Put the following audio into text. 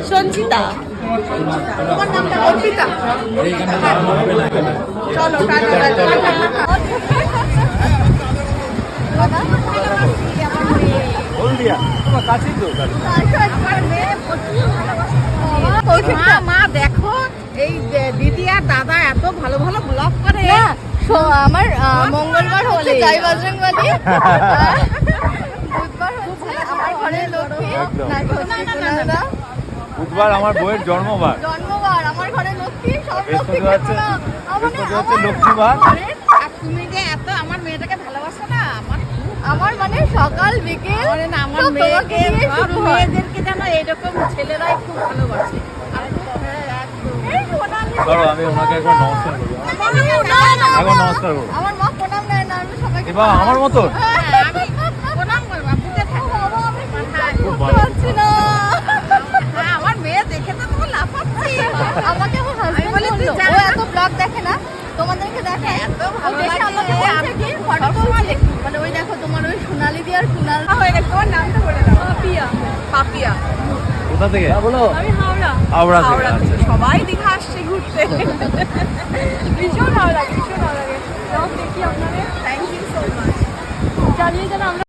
সঞ্চিতা, তোমার নামটা অর্পিতা। চলো মা দেখো এই দিদি আর দাদা এত ভালো ভালো ব্লগ করে। আমার মঙ্গলবার হচ্ছে জয় বজরংবলী, বুধবার হচ্ছে আমার ঘরের লক্ষ্মী, বুধবার আমার বউয়ের জন্মবার, আমার ঘরের লক্ষ্মী, সব লক্ষ্মী লক্ষ্মীবার। আর তুমি যে এত আমার মেয়েটাকে ভালোবাসো না, আমার মানে সকাল বিকেল আমার মেয়েকে সব মেয়েদেরকে যেন এইরকম ছেলেরাই খুব ভালোবাসে। আমি ওনাকে একবার নমস্কার করবো, একবার নমস্কার করবো। আমার মা প্রণাম নেয় না, আমি সবাইকে এবার আমার মতো আমি প্রণাম করবো, বুঝতে থাকো। খুব ভালো। পাচ্ছি না, আমার মেয়ে দেখে তো তোমার লাফাচ্ছি। আমাকে আমার হাজবেন্ড বলি, তুই বললো, জানো ও না? এত ব্লগ দেখে না, তোমাদেরকে দেখে এত ভালো ও দেখে লাগে, আমাকে বলছে কি ফটো সবসময় দেখি। মানে ওই দেখো তোমার ওই সোনালি দি আর কুনাল। হয়ে গেছে, তোমার নামটা বলে দাও। পাপিয়া। পাপিয়া। কোথা থেকে? আমি হাওড়া। হাওড়া থেকে। হাওড়া আচ্ছা। থেকে। সবাই দীঘা আসছে ঘুরতে। ভীষণ ভালো লাগে, ভীষণ ভালো লাগে। দেখি আপনাদের। Thank you so much. জানিয়ে যেন আমরা